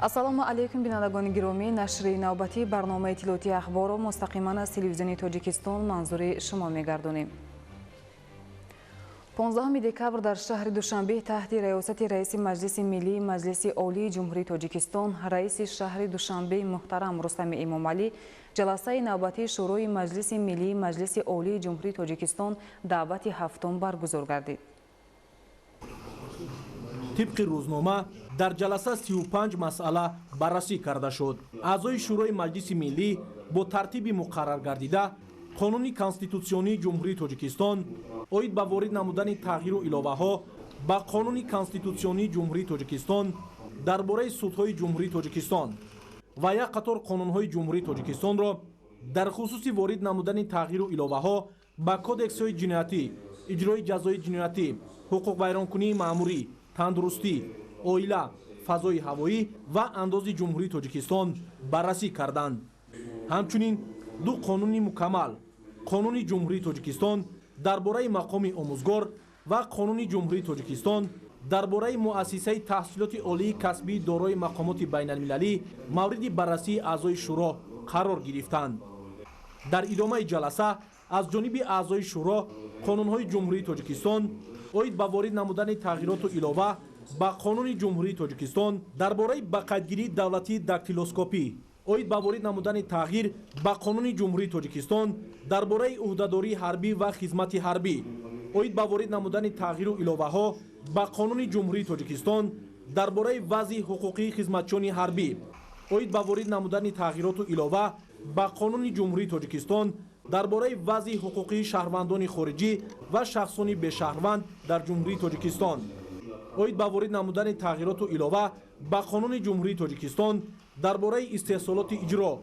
ассалому алайкум бинандагони гиромӣ. Нашри навбатӣ барномаи иттилоъотии ахборро мустақиман аз телевизиони Тоҷикистон манзури шумо мегардонем. 15 декабр дар шаҳри Душанбе таҳти раёсати раиси Маҷлиси Миллии Маҷлиси Олии Ҷумҳурии Тоҷикистон, раиси шаҳри Душанбе муҳтарам Рустами Эмомалӣ, ҷаласаи навбатии шӯрои Маҷлиси Миллии Маҷлиси Олии Ҷумҳурии Тоҷикистон давати ҳафтум баргузор гардид. طبق روزنامه در جلسه 35 مسئله بررسی کرده شد. اعضای شورای مجلس ملی با ترتیب مقرر گردیده قانون کانستیتوسیونی جمهوری تاجیکستان اوید به وارد نمودن تغییر و اضافه ها به قانون کانستیتوسیونی جمهوری تاجیکستان درباره سودهای جمهوری تاجیکستان و یک قطار قانونهای جمهوری تاجیکستان را در خصوص وارد نمودن تغییر و اضافه ها به کودکس های جنایتی، اجرای جزای جنایتی، حقوق ویرانکنی مأموری، تندرستی، اویله، فضای هوایی و اندازی جمهوری تاجیکستان بررسی کردند. همچنین دو قانون مکمل، قانون جمهوری تاجیکستان درباره مقام آموزگار و قانون جمهوری تاجیکستان درباره مؤسسه تحصیلات عالی کسبی دارای مقامات بین المللی مورد بررسی اعضای شورا قرار گرفتند. در ادامه جلسه از جانب اعضای شورا قانونهای جمهوری تاجیکستان اوید به وارد نمودن تغییرات و علاوه به قانون جمهوری تاجیکستان درباره به قیدگیری دولتی داکتیلوسکوپی، اوید به وارد نمودن تغییر به قانون جمهوری تاجیکستان درباره عهدهداری حربی و خدمت حربی، اوید به وارد نمودن تغییر و علاوه ها به قانون جمهوری تاجیکستان درباره وضع حقوقی خدمتچیان حربی، اوید به وارد نمودن تغییرات و علاوه به قانون جمهوری تاجیکستان درباره وضع حقوقی شهروندان خارجی و شخصانی به شهروند در جمهوری تاجیکستان، اوید به وارد نمودن تغییرات و علاوه به قانون جمهوری تاجیکستان درباره استحصالات اجرا،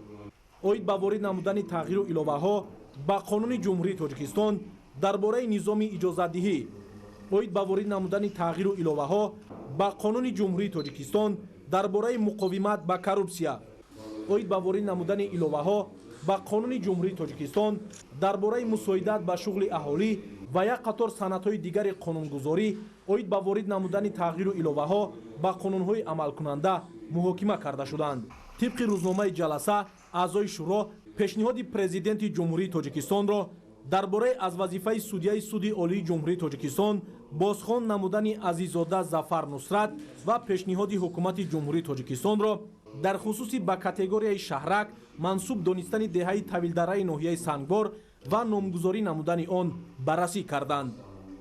اوید به وارد نمودن تغییر و علاوه ها به قانون جمهوری تاجیکستان درباره نظام اجازه‌دهی، اوید به وارد نمودن تغییر و علاوه ها به قانون جمهوری تاجیکستان درباره مقاومت به کورپسیا، اوید به وارد نمودن علاوه ها به قانون جمهوری تاجیکستان درباره مساعدت به شغل اهالی و یک قطار سندهای دیگر قانونگذاری، اوید به وارد نمودن تغییر و علاوه ها به قانونهای عمل کننده محاکمه کرده شدند. طبق روزنامه جلسه اعضای شورا پیشنهاد پرزیدنت جمهوری تاجیکستان را درباره از وظیفه سودیه سود عالی جمهوری تاجیکستان بازخوان نمودن عزیزاده ظفر نصرت و پیشنهاد حکومت جمهوری تاجیکستان را در خصوص به کاتگوریای شهرک منصوب دانستن دهه طویل‌دره ناحیه سنگبار و نامگذاری نمودن آن بررسی کردند.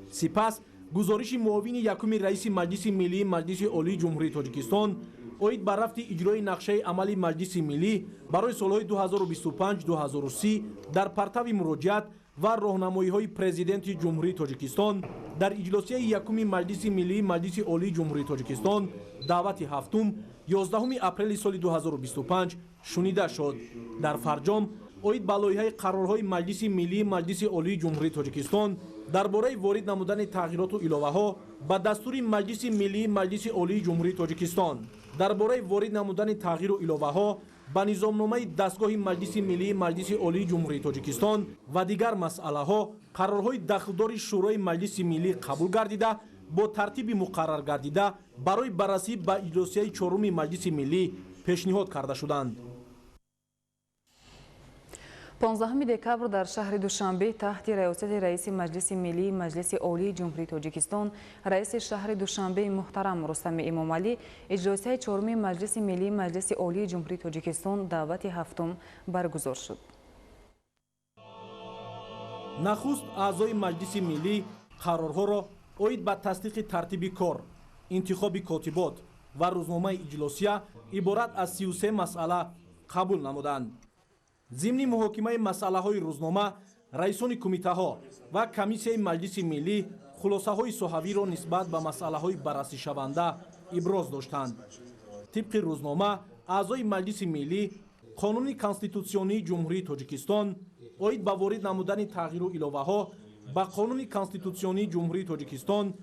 سپس گزارش معاون یکم رئیس مجلس ملی مجلس عالی جمهوری تاجیکستان اوید بر رفت اجرای نقشه عملی مجلس ملی برای سالهای 2025-2030 در پرتو مراجعت و راهنمایی‌های پرزیدنت جمهوری تاجیکستان در اجلاسی یکم مجلس ملی مجلس عالی جمهوری تاجیکستان دعوت هفتم 11 اپریل سال 2025 شنیده شد. در فرجام اوید به لایحه قرارهای مجلس ملی مجلس عالی جمهوری تاجیکستان درباره وارد نمودن تغییرات و علاوه ها به دستور مجلس ملی مجلس عالی جمهوری تاجیکستان درباره وارد نمودن تغییر و علاوه ها به نظامنامه دستگاه مجلس ملی مجلس عالی جمهوری تاجیکستان و دیگر مسئله ها قرارهای داخلدار شورای مجلس ملی قبول گردیده با ترتیب مقرر گردیده برای بررسی به اجلاسی چهارم مجلس ملی پیشنهاد کرده شدند. 15 دکبر در شهر دوشنبه تحت ریاست رئیس مجلس ملی مجلس عالی جمهوری تاجیکستان رئیس شهر دوشنبه محترم رستم امامعلی اجلاسی چهارم مجلس ملی مجلس عالی جمهوری تاجیکستان دعوت هفتم برگزار شد. نخست اعضای مجلس ملی قرارها را اوید به تصدیق ترتیب کار، انتخاب کاتبات و روزنامه اجلاسیه عبارت از 33 مسئله قبول نمودند. ضمن محاکمه مسئله های روزنامه رئیسان کمیته ها و کمیسیون مجلس ملی خلاصه های صحوی را نسبت به مسئله های بررسی شونده ابراز داشتند. طبق روزنامه اعضای مجلس ملی قانون کانستیتوسیونی جمهوری تاجیکستان اوید به وارد نمودن تغییر و علاوه ها به قانون کانستیتوسیونی جمهوری تاجیکستان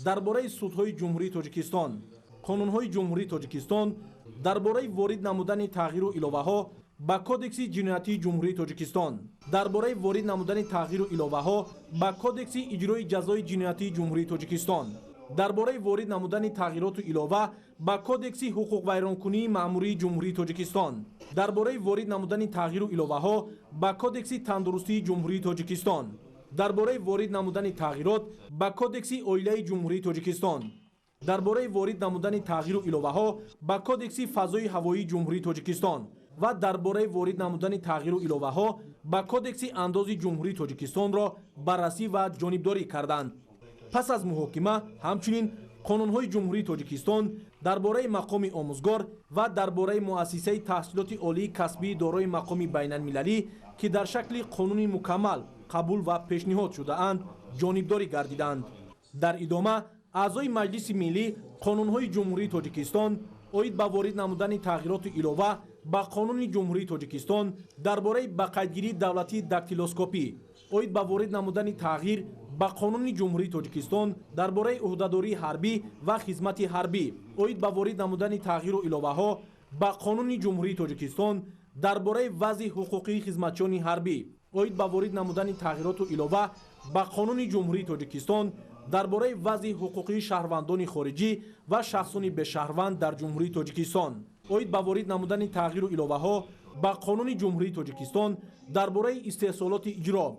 درباره سودهای جمهوری تاجیکستان، قانونهای جمهوری تاجیکستان درباره وارد نمودن تغییر و علاوه ها به کودکس جنایتی جمهوری تاجیکستان درباره وارد نمودن تغییر و علاوه ها به کودکس اجرای جزای جنایتی جمهوری تاجیکستان درباره وارد نمودن تغییرات علاوه با کودکس حقوق ویرانکنی مأموری جمهوری تاجیکستان، درباره وارد نمودن تغییر و علاوه ها با کودکس تندرستی جمهوری تاجیکستان، درباره وارد نمودن تغییرات با کودکس اویله جمهوری تاجیکستان، درباره وارد نمودن تغییر و علاوه ها با کودکس فضای هوایی جمهوری تاجیکستان و درباره وارد نمودن تغییر و علاوه ها با کودکس انداز جمهوری تاجیکستان را بررسی و جانبداری کردند. پس از محاکمه همچنین قانون‌های جمهوری تاجیکستان درباره مقام آموزگار و درباره مؤسسه تحصیلات عالی کسبی دارای مقام بین‌المللی که در شکل قانونی مکمل قبول و پیشنهاد شده اند جانبداری گردیدند. در ادامه اعضای مجلس ملی قانون‌های جمهوری تاجیکستان اوید با وارد نمودن تغییرات علاوه با قانون جمهوری تاجیکستان درباره با قیدگیری دولتی داکتیلوسکوپی، اوید با وارد نمودن تغییر با قانون جمهوری تاجیکستان درباره عهدهداری حربی و خدمت حربی، اوید با وارد نمودن تغییر و علاوه ها با قانون جمهوری تاجیکستان درباره وضع حقوقی خدمتچیان حربی، اوید با وارد نمودن تغییرات و علاوه با قانون جمهوری تاجیکستان درباره وضع حقوقی شهروندان خارجی و شخصان به شهروند در جمهوری تاجیکستان، اوید با وارد نمودن تغییر و علاوه ها با قانون جمهوری تاجیکستان درباره استحصالات اجرا،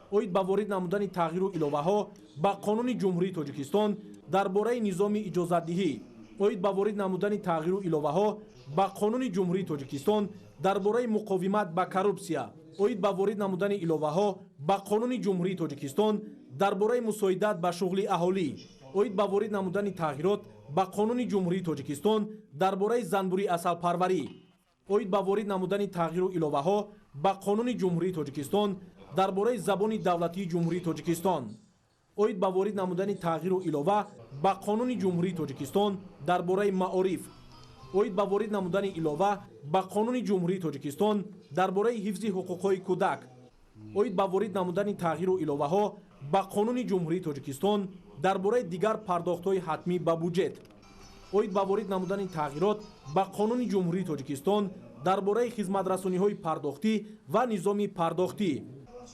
اوید با وارد نمودن تغییر و علاوه ها با قانون جمهوری تاجیکستان درباره نظام اجازت‌دهی، اوید با وارد نمودن تغییر و علاوه ها با قانون جمهوری تاجیکستان درباره مقاومت با کورپسیا، اوید با وارد نمودن علاوه ها با قانون جمهوری تاجیکستان درباره مساعدت به شغل اهالی، اوید با وارد نمودن تغییرات با قانون جمهوری تاجیکستان درباره زنبوری اصل پروری، اوید با وارد نمودن تغییر و علاوه ها با قانون جمهوری تاجیکستان درباره زبان دولتی جمهوری تاجیکستان، اوید با وارد نمودن تغییر و علاوه با قانون جمهوری تاجیکستان درباره معارف، اوید با وارد نمودن علاوه با قانون جمهوری تاجیکستان درباره حفظ حقوق‌های کودک، اوید با وارد نمودن تغییر و علاوه ها با قانون جمهوری تاجیکستان درباره دیگر پرداخت‌های حتمی به بودجه، اوید با وارد نمودن تغییرات با قانون جمهوری تاجیکستان درباره خدمت‌رسانی‌های پرداختی و نظام پرداختی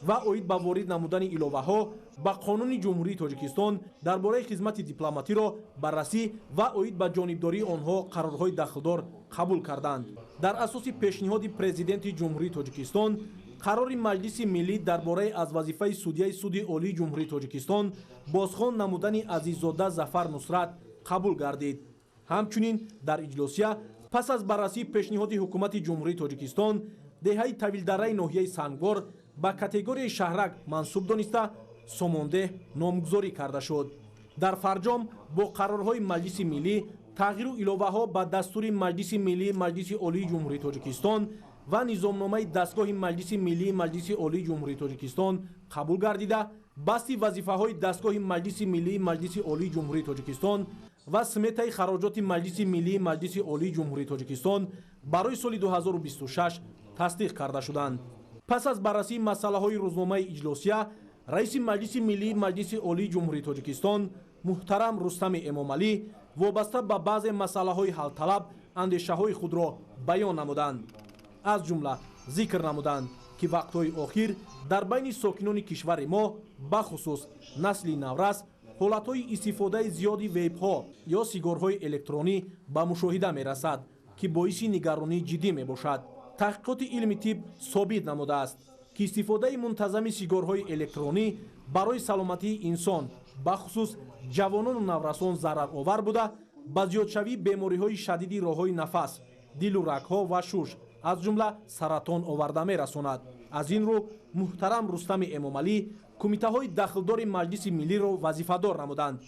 و اوید با وارد نمودن علاوه ها با قانون جمهوری تاجیکستان درباره خدمت دیپلماتی را بررسی و اوید با جانبداری آنها قرارهای داخلدار قبول کردند. در اساس پیشنهاد پرزیدنت جمهوری تاجیکستان قرار مجلس ملی درباره از وظیفه سودیه سود عالی جمهوری تاجیکستان بازخوان نمودن عزیززاده ظفر نصرت قبول گردید. همچنین در اجلاسیه پس از بررسی پیشنهاد حکومت جمهوری تاجیکستان دهه طویل‌دره ناحیه سنگوار با کاتگوری شهرک منصوب دانسته سامانده نامگذاری کرده شد. در فرجام با قرارهای مجلس ملی تغییر و علاوه ها با دستور مجلس ملی مجلس عالی جمهوری تاجیکستان و نظامنامه دستگاه مجلس ملی مجلس عالی جمهوری تاجیکستان قبول گردیده بستی وظیفه های دستگاه مجلس ملی مجلس عالی جمهوری تاجیکستان و سمت خراجات مجلس ملی مجلس عالی جمهوری تاجیکستان برای سال 2026 تصدیق کرده شدند. پس از بررسی مسئله های روزنامه اجلاسیه رئیس مجلس ملی مجلس عالی جمهوری تاجیکستان محترم رستم امامعلی وابسته به بعض مسئله های حل طلب اندیشه های خود را بیان نمودند. از جمله ذکر نمودند که وقت‌های آخر در بین ساکنان کشور ما بخصوص نسل نورس حالت‌های استفاده زیادی ویب‌ها یا سیگارهای الکترونی به مشاهده می‌رسد که باعث نگرانی جدی می‌باشد. تحقیقات علمی طب ثابت نموده است که استفاده منتظم سیگارهای الکترونی برای سلامتی انسان بخصوص جوانان و نورسان ضررآور بوده به زیادشوی بیماری‌های شدید راه‌های نفس، دل و رگ‌ها و شش از جمله سرطان آورده می‌رساند. از این رو محترم رستم امامعلی کمیته‌های داخلدار مجلس ملی را وظیفه‌دار نمودند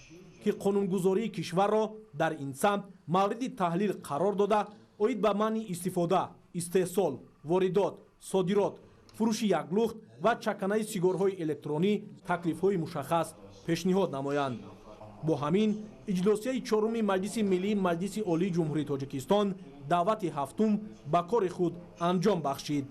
که قانونگذاری کشور را در این سمت مورد تحلیل قرار داده اوید به منع استفاده، استحصال، واردات، صادرات، فروش یک لخت و چکنه سیگارهای الکترونی تکلیف‌های مشخص پیشنهاد نمایند. با همین اجلاسیه چهارم مجلس ملی مجلس عالی جمهوری تاجیکستان دعوت هفتم به کار خود انجام بخشید.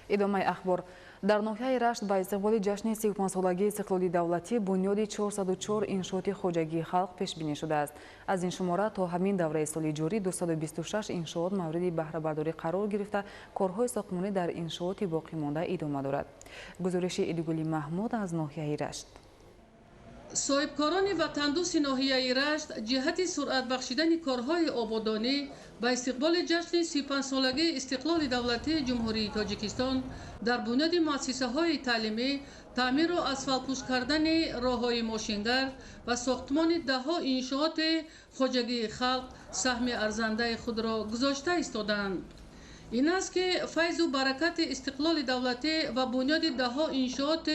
ادامه اخبار. در ناحیه رشت با استقبال جشن 35 سالگی استقلالی دولتی بنیاد 404 انشاءات خواجگی خلق پیش بینی شده است. از این شماره تا همین دوره سالی جاری 226 انشاءات مورد بهره برداری قرار گرفته کارهای ساختمانی در انشاءات باقی مانده ادامه دارد. گزارش ایدگلی محمود از ناحیه رشت. صاحبکاران وطندوس ناحیه رشت جهت سرعت بخشیدن کارهای آبادانی با استقبال جشن 35 سالگی استقلال دولتی جمهوری تاجیکستان در بنیاد مؤسسه‌های تعلیمی، تعمیر و اسفالت‌پوش کردن راه‌های ماشینگر و ساختمان ده‌ها انشاءات خواجگی خلق سهم ارزنده خود را گذاشته ایستادند. این است که فیض و برکت استقلال دولتی و بنیاد ده‌ها انشاءات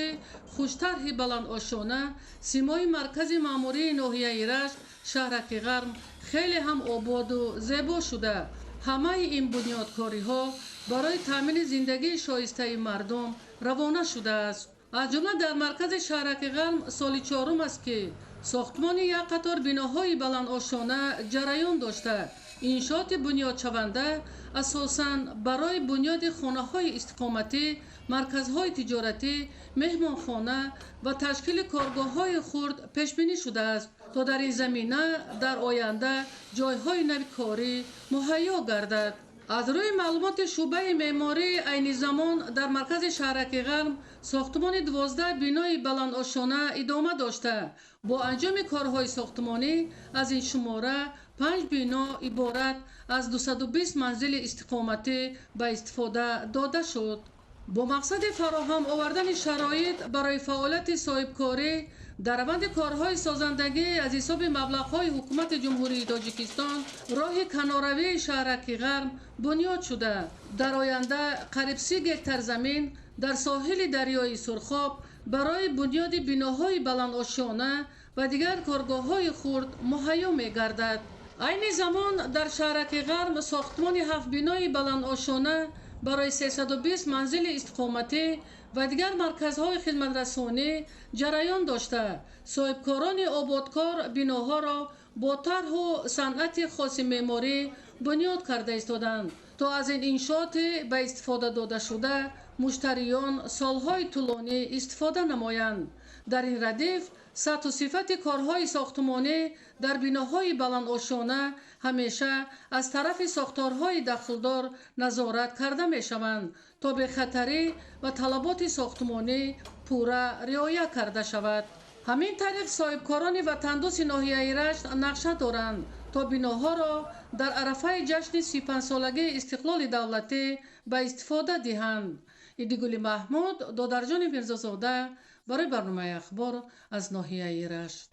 خوشطرح بلند آشانه سیمای مرکز ماموری ناحیه رشت شهرک غرم خیلی هم آباد و زیبا شده. همه این بنیادکاری‌ها برای تامین زندگی شایسته مردم روانه شده است. از جمله در مرکز شهرک غرم سال چهارم است که ساختمان یک قطار بناهای بلند آشانه جریان داشته. انشاءات بنیاد شونده اساساً برای بنیاد خانه‌های استقامتی، مرکزهای تجارتی، مهمانخانه و تشکیل کارگاه‌های خرد پیش بینی شده است تا در این زمینه در آینده جای‌های نوی کاری مهیا گردد. از روی معلومات شعبه معماری عین زمان در مرکز شهرک غرم ساختمان 12 بینای بلند آشانه ادامه داشته. با انجام کارهای ساختمانی از این شماره 5 بینا عبارت از 220 منزل استقامتی به استفاده داده شد. با مقصد فراهم آوردن شرایط برای فعالیت صاحبکاری در روند کارهای سازندگی از حساب مبلغ‌های حکومت جمهوری تاجیکستان راه کناروی شهرک غرم بنیاد شده. در آینده قریب 30 گکتار زمین در ساحل دریای سرخاب برای بنیاد بناهای بلند آشانه و دیگر کارگاه‌های خرد مهیا می‌گردد. عین زمان در شهرک غرم ساختمان 7 بینای بلند آشانه برای 320 منزل استقامتی و دیگر مرکزهای خدمت رسانی جریان داشته. صاحبکاران آبادکار بناها را با طرح و صنعت خاص معماری بنیاد کرده ایستادند تا از این انشاءات به استفاده داده شده مشتریان سالهای طولانی استفاده نمایند. در این ردیف سطح و صفت کارهای ساختمانی در بناهای بلند آشانه همیشه از طرف ساختارهای دخلدار نظارت کرده می شوند تا به خطری و طلبات ساختمانی پورا رعایت کرده شود. همین طریق صاحبکاران وطندوس ناحیه رشت نقشه دارند تا بناها را در عرفه جشن 35 سالگی استقلال دولتی به استفاده دهند. ایدیگولی محمود، دادرجان میرزازاده برای برنامه اخبار از ناحیه رشت.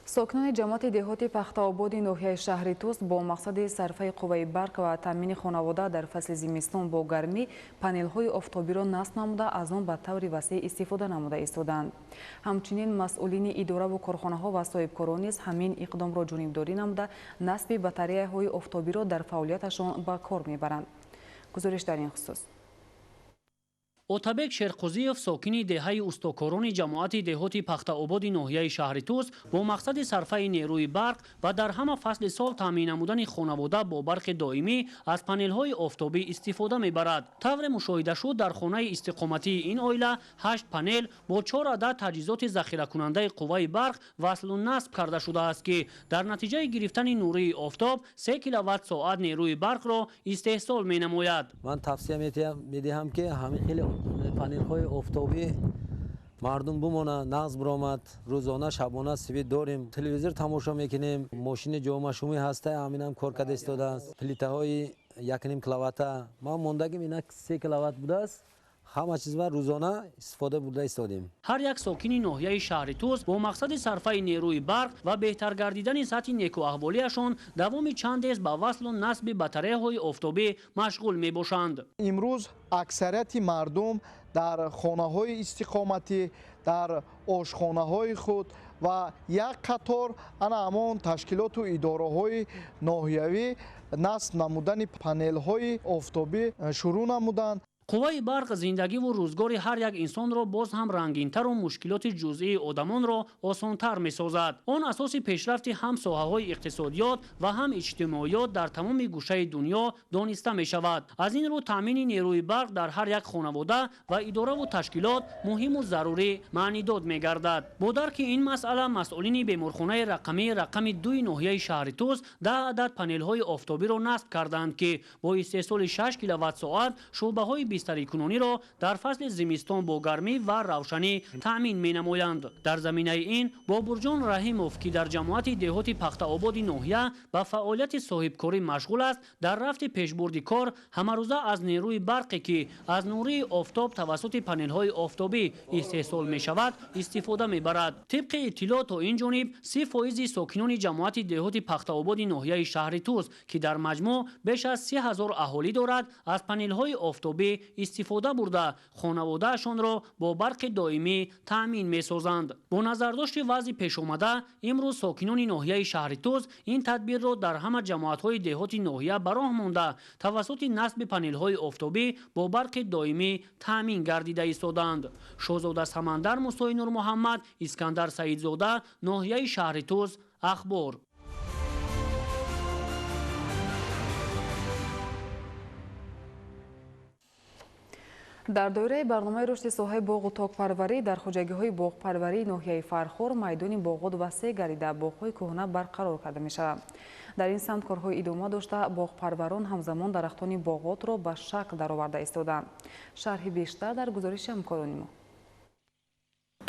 ساکنان جماعت دهات پخت‌آباد ناحیه شهر توست با مقصد صرفه قوه برق و تامین خانواده در فصل زمستان با گرمی پانل‌های آفتابی را نصب نموده از آن به طور وسیع استفاده نموده ایستادند. همچنین مسئولین اداره و کارخانه‌ها و صاحبکاران نیز همین اقدام را جانبداری نموده نصب باتری‌های آفتابی را در فعالیتشان به کار می‌برند. گزارش در این خصوص. اتابک شرقوزیف ساکن دهه استوکاران جماعت دهات پخت‌آباد ناحیه شهر توست با مقصد صرفه نیروی برق و در همه فصل سال تامین نمودن خانواده با برق دائمی از پانل‌های آفتابی استفاده می‌برد. طور مشاهده شد در خانه استقامتی این عائله 8 پانل با 4 عدد تجهیزات ذخیره کننده قوه برق وصل و نصب کرده شده است که در نتیجه گرفتن نوری آفتاب 3 کیلووات ساعت نیروی برق را استحصال می‌نماید. من توصیه می‌دهم که همین خیلی پانل های آفتابی مردم بمونه نصب برآمد. روزانه شبانه سویت داریم، تلویزیون تماشا میکنیم، ماشین جامعه شومی هسته همین هم کار کرده ایستاده است. پلیته های 1.5 کیلووات ما موندگیم اینا 3 کیلووات بوده است. همه چیز ما روزانه استفاده بوده ایستادیم. هر یک ساکن ناحیه شهر توست با مقصد صرفه نیروی برق و بهتر گردیدن سطح نیکو احوالیشان دوام چند است به وصل و نصب باتری‌های آفتابی مشغول می باشند. امروز اکثریت مردم در خانه‌های استقامتی، در آشخانه‌های خود و یک قطار همان تشکیلات و اداره‌های ناحیوی نصب نمودن پانل‌های آفتابی شروع نمودند. қувваи барқ зиндагиву рӯзгори ҳар як инсонро боз ҳам рангинтару мушкилоти ҷузъии одамонро осонтар месозад. Он асоси пешрафти ҳам соҳаҳои иқтисодиёт ва ҳам иҷтимоиёт дар тамоми гӯшаи дунё дониста мешавад. Аз ин рӯ таъмини нерӯи барқ дар ҳар як хонавода ва идораву ташкилот муҳиму зарурӣ маънидод мегардад. бо дарки ин масъала масъулини беморхонаи рақами 2 ноҳияи шаҳри Туз 10 адад панелҳои офтобиро насб карданд, ки бо истеҳсоли 6 киловаттсоат шӯъбаҳои бистарикунониро дар фасли зимистон бо гармӣ ва равшанӣ таъмин менамоянд. дар заминаи ин Бобурҷон Раҳимов, ки дар ҷамоати деҳоти пахтаободи ноҳия ба фаъолияти соҳибкорӣ машғул аст, дар рафти пешбурди кор ҳамарӯза аз нерӯи барқе, ки аз нурии офтоб тавассути панелҳои офтобӣ истеҳсол мешавад, истифода мебарад. тибқи иттилоъ то ин ҷониб 30% сокинони ҷамоати деҳоти пахтаободи ноҳияи шаҳри Туз, ки дар маҷмӯъ беш аз 30,000 аҳолӣ дорад, аз панелҳои офтобӣ истифода бурда хонаводаашонро бо барқи доимӣ таъмин месозанд. бо назардошти вазъи пешомада, имрӯз сокинони ноҳияи шаҳри Туз ин тадбирро дар ҳама ҷамоатҳои деҳоти ноҳия ба роҳ монда тавассути насби панелҳои офтобӣ бо барқи доимӣ таъмин гардида истоданд. шоҳзода Самандар Мусои Нурмуҳаммад, Искандар Саидзода, ноҳияи шаҳри Туз, Ахбор. дар доираи барномаи рушди соҳаи боғу токпарварӣ дар хуҷагиҳои боғпарварии ноҳияи Фархор майдони боғот васеъ гардида боғҳои кӯҳна барқарор карда мешавад. дар ин самт корҳои идома дошта боғпарварон ҳамзамон дарахтони боғотро ба шакл дароварда истоданд. шарҳи бештар дар гузориши ҳамкорони мо.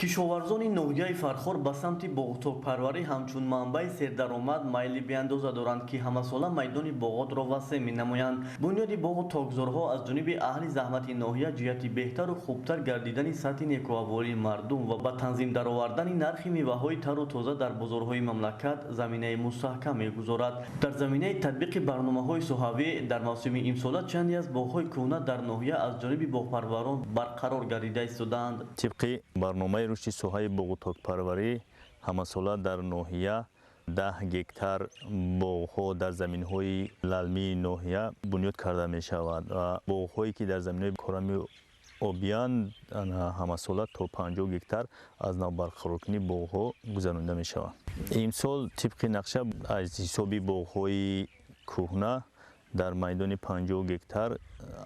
кишоварзони ноҳияи Фархор ба самти боғтокпарварӣ ҳамчун манбаи сердаромад майли беандоза доранд, ки ҳамасола майдони боғотро васеъ менамоянд. бунёди боғу токзорҳо аз ҷониби аҳли заҳмати ноҳия ҷиҳати беҳтару хубтар гардидани сатҳи некуавории мардум ва ба танзим даровардани нархи меваҳои тару тоза дар бозорҳои мамлакат заминаи мустаҳкам мегузорад. дар заминаи татбиқи барномаҳои соҳавӣ дар мавсими имсола чанде аз боғҳои кӯҳна дар ноҳия аз ҷониби боғпарварон барқарор гардида истодаанд. тибқи барномаи рушди соҳаи боғу токпарварӣ ҳамасола дар ноҳия 10 гектар боғҳо дар заминҳои лалмии ноҳия бунёд карда мешавад ва боғҳое ки дар заминҳои корами обиян ҳамасола то 50 гектар аз навбарқароркунии боғҳо гузаронида мешавад. имсол тибқи нақша аз ҳисоби боғҳои кӯҳна дар майдони 50 гектар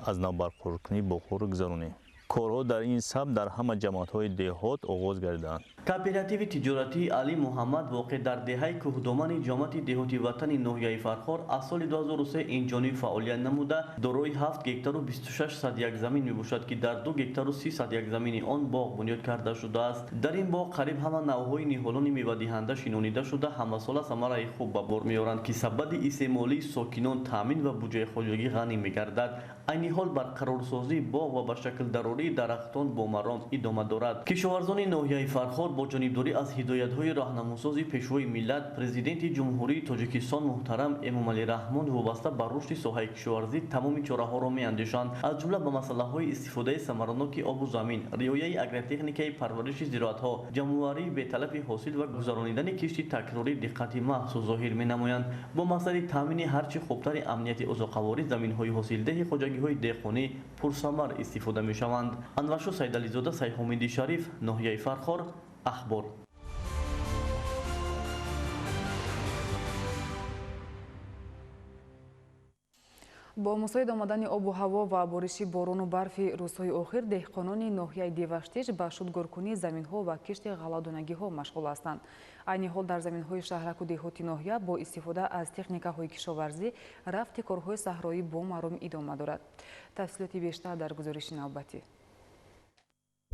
аз навбарқароркунии боғҳоро гузаронем. корҳо дар ин сабт дар ҳама ҷамоатҳои деҳот оғоз гардиданд. кооперативи тиҷоратии Али Муҳаммад воқеъ дар деҳаи кӯҳдомани ҷомати деҳоти ватани ноҳияи Фархор аз соли 2003 инҷониб фаъолият намуда дорои 7 гектару 26 садяк замин мебошад, ки дар 2 гектару 30 садяк замини он боғ бунёд карда шудааст. дар ин боғ қариб ҳама навъҳои ниҳолони мевадиҳанда шинонида шуда ҳамасола самараи хуб ба бор меоранд, ки сабаби истеъмолии сокинон таъмин ва буҷаи хоҷагӣ ғанӣ мегардад. айни ҳол барқарорсозии боғ ва ба шаклдарории дарахтон бо маром идома дорад. кишоварзони ноҳияи Фархор бо ҷонибдорӣ аз ҳидоятҳои раҳнамусози пешвои миллат президенти ҷумҳурии Тоҷикистон муҳтарам Эмомалӣ Раҳмон вобаста ба рушди соҳаи кишоварзӣ тамоми чораҳоро меандешанд, аз ҷумла ба масъалаҳои истифодаи самараноки обу замин, риояи агротехникаи парвариши зироатҳо, ҷамъоварии беталафи ҳосил ва гузаронидани кишти такрорӣ диққати маҳсус зоҳир менамоянд бо мақсади таъмини ҳарчи хубтари амнияти озоқаворӣ заминҳои ҳосилдеҳи хоҷагиҳои деҳқонӣ пурсамар истифода мешаванд. Анваршо Сайдализода, Сайҳомиди Шариф, ноҳияи Фархор, Ахбор. бо мусоид омадани обу ҳаво ва бориши борону барфи рӯзҳои охир деҳқонони ноҳияи Деваштиҷ ба шудгоркунии заминҳо ва кишти ғалладонагиҳо машғул ҳастанд. айни ҳол дар заминҳои шаҳраку деҳоти ноҳия бо истифода аз техникаҳои кишоварзӣ рафти корҳои саҳроӣ бо маром идома дорад. тафсилоти бештар дар гузориши навбатӣ.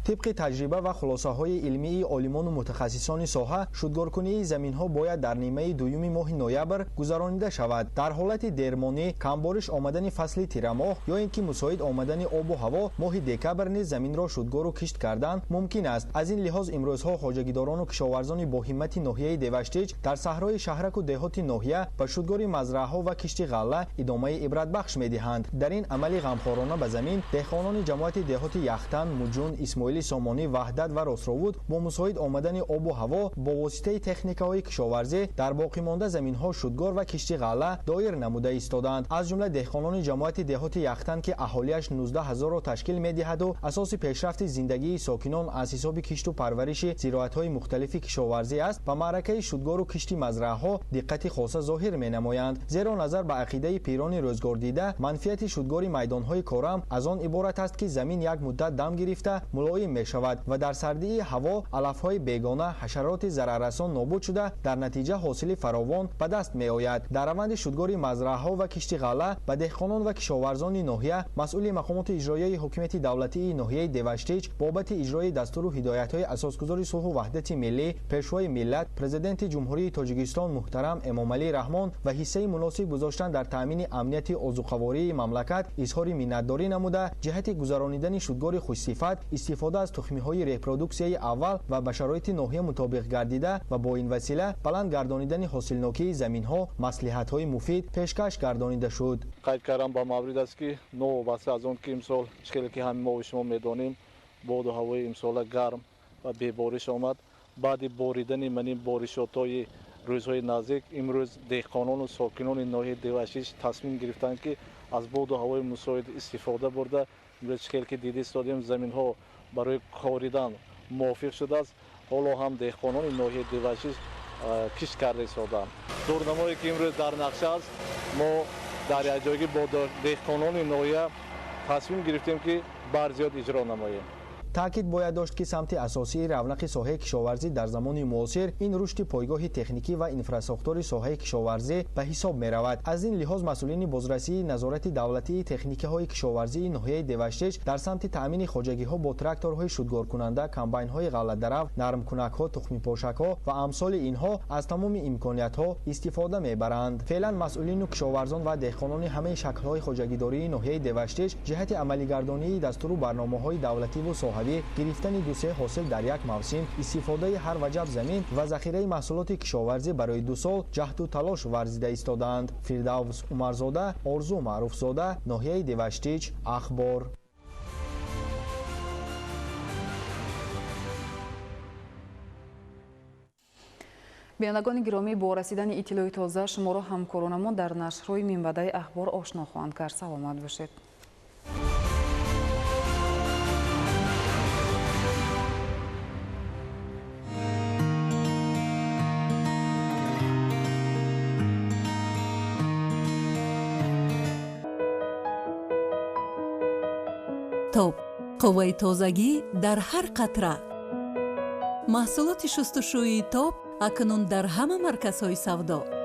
طبق تجربه و خلاصه‌های علمی عالمان و متخصصان ساحه شودگارکنی زمین‌ها باید در نیمه دوم ماه نوامبر گذرانیده شود. در حالت درمانی کمبارش آمدن فصل تیر ماه یا اینکه مساعد آمدن آب و هوا ماه دکبر نیز زمین را شودگار و کشت کردن ممکن است. از این لحاظ امروزها خواجگیداران و کشاورزان با همت ناحیه دیوشتیج در صحرای شهرک و دهات ناحیه به شودگاری مزرعه‌ها و کشت غله ادامه عبرت بخش می‌دهند. در این عمل غمخوارانه به زمین دهقانان جماعت دهات یختن، مجون، اسماعیلی مشکل سامانی وحدت و راسروود با مساعد آمدن آب و هوا با واسطه تکنیک‌های کشاورزی در باقی مانده زمین‌ها شودگار و کشتی غله دایر نموده ایستادند. از جمله دهقانان جماعت دهات یختن که اهالیش 19000 را تشکیل می‌دهد و اساس پیشرفت زندگی ساکنان از حساب کشت و پرورش زراعت‌های مختلف کشاورزی است و معرکه شودگار و کشتی مزرعه‌ها دقت خاصه ظاهر می‌نمایند، زیرا نظر به عقیده پیران روزگار دیده منفیت شودگاری میدان‌های کارم از آن عبارت است که زمین یک مدت دم گرفته ملایم می‌شود و در سردی هوا علف‌های بیگانه حشرات ضرررسان نابود شده در نتیجه حاصل فراوان به دست می‌آید. در روند شودگاری مزرعه‌ها و کشتی غله به دهقانان و کشاورزان ناحیه مسئول مقامات اجرایی حکومت دولتی ناحیه دیوشتیچ بابت اجرای دستور و هدایت‌های اساسگذار صلح و وحدت ملی پیشوای ملت پرزیدنت جمهوری تاجیکستان محترم امامعلی رحمان و حصه مناسب گذاشتن در تامین امنیت آذوقه‌واری مملکت اظهار منتداری نموده جهت گذرانیدن شودگار خوش‌صفت استفاده از تخمی‌های ریپرودوکسیای اول و به شرایط ناحیه مطابق گردیده و با این وسیله بلند گردانیدن حاصلناکی زمین‌ها مصلحت‌های مفید پیشکش گردانیده شد. قید کردم با مورد است که نو واسه از اون که امسال مشکلی که همه ما و شما می‌دانیم باد و هوای امسال گرم و بی بارش آمد. بعد باریدن من بارشات‌های روزهای نزدیک امروز دهقانان و ساکنان ناحیه دیوشیچ تصمیم گرفتند که از باد و هوای مساعد استفاده برده امروز چیزی که دیده استادیم زمین‌ها برای کاریدن موافق شده است. حالا هم دهقانان ناحیه دیوشیچ کشت کرده ایستادند. دورنمایی که امروز در نقشه است ما در یک جایی با دهقانان ناحیه تصمیم گرفتیم که برزیاد اجرا نماییم. تاکید باید داشت که سمت اساسی رونق ساحه کشاورزی در زمان معاصر این رشد پایگاه تکنیکی و اینفراستراکچور ساحه کشاورزی به حساب می رود. از این لحاظ مسئولین بازرسی نظارت دولتی تکنیکی های کشاورزی ناحیه دیوشتیچ در سمت تامین خواجگی ها با تراکتورهای شودگار کننده، کمباین های غله درو، نرم کنک ها، تخم پاشک ها و امثال اینها از تمام امکانات ها استفاده می برند. فعلا مسئولین و کشاورزان و دهقانان همه شکل های خواجگی داری ناحیه دیوشتیچ جهت عملی گردانی دستور و برنامه‌های دولتی و گرفتن دوسه حاصل در یک موسم، استفاده هر وجب زمین و ذخیره محصولات کشاورزی برای 2 سال جهد و تلاش ورزیده ایستادند. فردوس عمرزاده، آرزو معروفزاده، ناحیه دیوشتیچ، اخبار. بینندگان گرامی، با رسیدن اطلاع تازه شما را همکارانمان در نشرهای منبع اخبار آشنا خواهند کرد. سلامت باشید. توب، قوه تازگی در هر قطره. محصولات شستشویی توب اکنون در همه مرکزهای سودا.